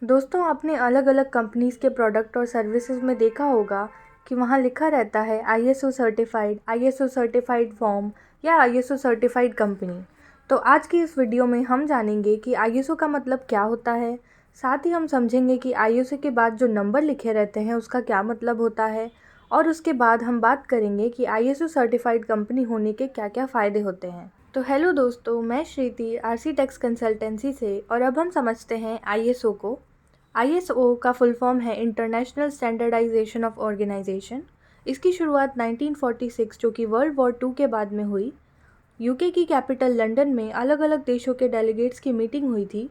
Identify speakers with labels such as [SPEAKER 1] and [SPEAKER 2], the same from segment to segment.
[SPEAKER 1] दोस्तों, आपने अलग अलग कंपनीज़ के प्रोडक्ट और सर्विसेज में देखा होगा कि वहाँ लिखा रहता है आईएसओ सर्टिफाइड फॉर्म या आईएसओ सर्टिफाइड कंपनी। तो आज की इस वीडियो में हम जानेंगे कि आईएसओ का मतलब क्या होता है। साथ ही हम समझेंगे कि आईएसओ के बाद जो नंबर लिखे रहते हैं उसका क्या मतलब होता है। और उसके बाद हम बात करेंगे कि आईएसओ सर्टिफाइड कंपनी होने के क्या क्या फ़ायदे होते हैं। तो हेलो दोस्तों, मैं श्रीति आरसी टेक्स कंसल्टेंसी से, और अब हम समझते हैं आईएसओ को। आईएसओ का फुल फॉर्म है इंटरनेशनल स्टैंडर्डाइजेशन ऑफ ऑर्गेनाइजेशन। इसकी शुरुआत 1946 जो कि वर्ल्ड वॉर 2 के बाद में हुई। यूके की कैपिटल लंदन में अलग अलग देशों के डेलीगेट्स की मीटिंग हुई थी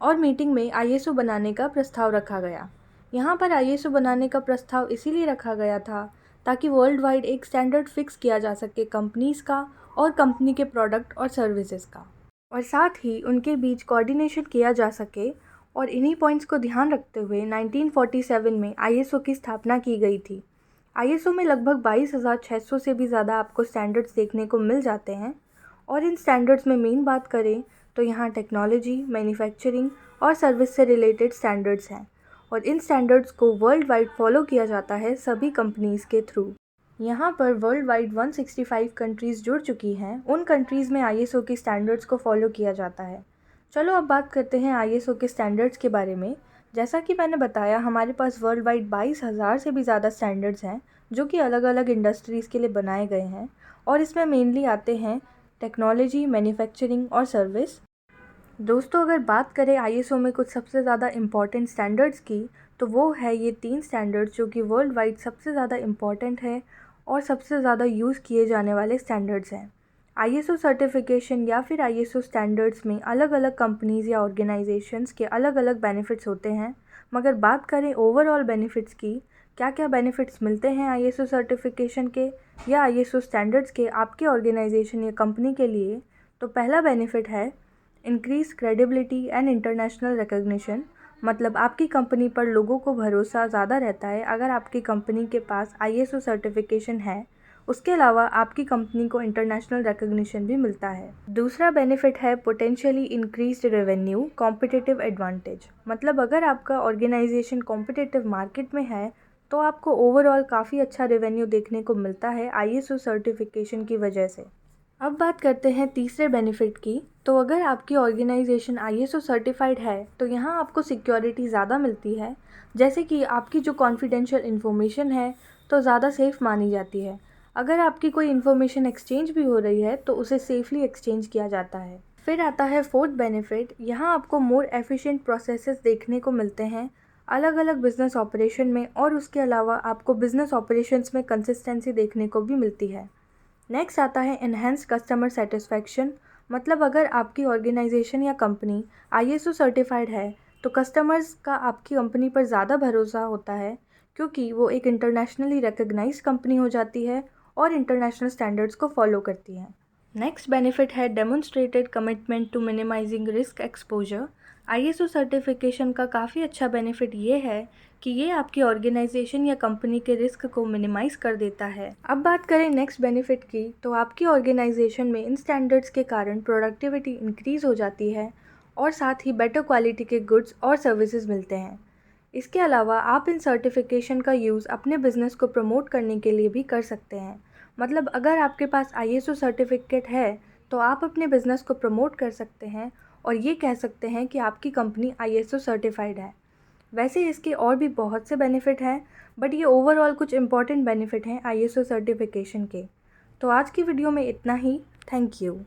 [SPEAKER 1] और मीटिंग में आईएसओ बनाने का प्रस्ताव रखा गया। यहाँ पर आईएसओ बनाने का प्रस्ताव इसीलिए रखा गया था ताकि वर्ल्ड वाइड एक स्टैंडर्ड फिक्स किया जा सके कंपनीज़ का और कंपनी के प्रोडक्ट और सर्विसेज का, और साथ ही उनके बीच कोऑर्डिनेशन किया जा सके। और इन्हीं पॉइंट्स को ध्यान रखते हुए 1947 में आईएसओ की स्थापना की गई थी। आईएसओ में लगभग 22,600 से भी ज़्यादा आपको स्टैंडर्ड्स देखने को मिल जाते हैं। और इन स्टैंडर्ड्स में मेन बात करें तो यहाँ टेक्नोलॉजी, मैन्युफैक्चरिंग और सर्विस से रिलेटेड स्टैंडर्ड्स हैं, और इन स्टैंडर्ड्स को वर्ल्ड वाइड फॉलो किया जाता है सभी कंपनीज़ के थ्रू। यहाँ पर वर्ल्ड वाइड 165 कंट्रीज़ जुड़ चुकी हैं। उन कंट्रीज़ में आईएसओ की स्टैंडर्ड्स को फॉलो किया जाता है। चलो अब बात करते हैं आईएसओ के स्टैंडर्ड्स के बारे में। जैसा कि मैंने बताया, हमारे पास वर्ल्ड वाइड 22,000 से भी ज़्यादा स्टैंडर्ड्स हैं जो कि अलग अलग इंडस्ट्रीज़ के लिए बनाए गए हैं। और इसमें मेनली आते हैं टेक्नोलॉजी, मैन्युफैक्चरिंग और सर्विस। दोस्तों, अगर बात करें आईएसओ में कुछ सबसे ज़्यादा इम्पॉर्टेंट स्टैंडर्ड्स की, तो वो है ये 3 स्टैंडर्ड्स जो कि वर्ल्ड वाइड सबसे ज़्यादा इम्पॉर्टेंट है और सबसे ज़्यादा यूज़ किए जाने वाले स्टैंडर्ड्स हैं। आईएसओ सर्टिफिकेशन या फिर आईएसओ स्टैंडर्ड्स में अलग अलग कंपनीज़ या ऑर्गेनाइजेशंस के अलग अलग बेनिफिट्स होते हैं। मगर बात करें ओवरऑल बेनिफिट्स की, क्या क्या बेनिफिट्स मिलते हैं आईएसओ सर्टिफिकेशन के या आईएसओ स्टैंडर्ड्स के आपके ऑर्गेनाइजेशन या कंपनी के लिए, तो पहला बेनिफिट है increase credibility and international recognition. मतलब आपकी कंपनी पर लोगों को भरोसा ज़्यादा रहता है अगर आपकी कंपनी के पास आईएसओ सर्टिफिकेशन है। उसके अलावा आपकी कंपनी को इंटरनेशनल रिकग्निशन भी मिलता है। दूसरा बेनिफिट है potentially increased revenue competitive advantage. मतलब अगर आपका ऑर्गेनाइजेशन कॉम्पिटिटिव मार्केट में है तो आपको ओवरऑल काफ़ी अच्छा रेवेन्यू देखने को मिलता है आईएसओ सर्टिफिकेशन की वजह से। अब बात करते हैं तीसरे बेनिफिट की। तो अगर आपकी ऑर्गेनाइजेशन आईएसओ सर्टिफाइड है तो यहाँ आपको सिक्योरिटी ज़्यादा मिलती है, जैसे कि आपकी जो कॉन्फिडेंशियल इन्फॉर्मेशन है तो ज़्यादा सेफ़ मानी जाती है। अगर आपकी कोई इन्फॉर्मेशन एक्सचेंज भी हो रही है तो उसे सेफली एक्सचेंज किया जाता है। फिर आता है फोर्थ बेनिफिट। यहाँ आपको मोर एफिशिएंट प्रोसेसेस देखने को मिलते हैं अलग अलग बिजनेस ऑपरेशन में, और उसके अलावा आपको बिजनेस ऑपरेशंस में कंसिस्टेंसी देखने को भी मिलती है। नेक्स्ट आता है इन्हेंस कस्टमर सेटिस्फैक्शन। मतलब अगर आपकी ऑर्गेनाइजेशन या कंपनी आईएसओ सर्टिफाइड है तो कस्टमर्स का आपकी कंपनी पर ज़्यादा भरोसा होता है, क्योंकि वो एक इंटरनेशनली रिकग्नाइज्ड कंपनी हो जाती है और इंटरनेशनल स्टैंडर्ड्स को फॉलो करती है। नेक्स्ट बेनिफिट है demonstrated commitment to minimising risk exposure. ISO certification का काफ़ी अच्छा बेनिफिट ये है कि ये आपकी ऑर्गेनाइजेशन या कंपनी के रिस्क को मिनिमाइज़ कर देता है। अब बात करें नेक्स्ट बेनिफिट की, तो आपकी ऑर्गेनाइजेशन में इन स्टैंडर्ड्स के कारण प्रोडक्टिविटी इंक्रीज़ हो जाती है और साथ ही बेटर क्वालिटी के गुड्स और सर्विसेज मिलते हैं। इसके अलावा आप इन सर्टिफिकेशन का यूज़ अपने बिज़नेस को प्रमोट करने के लिए भी कर सकते हैं। मतलब अगर आपके पास आईएसओ सर्टिफिकेट है तो आप अपने बिज़नेस को प्रमोट कर सकते हैं और ये कह सकते हैं कि आपकी कंपनी आईएसओ सर्टिफाइड है। वैसे इसके और भी बहुत से बेनिफिट हैं, बट ये ओवरऑल कुछ इंपॉर्टेंट बेनिफिट हैं आईएसओ सर्टिफिकेशन के। तो आज की वीडियो में इतना ही। Thank you.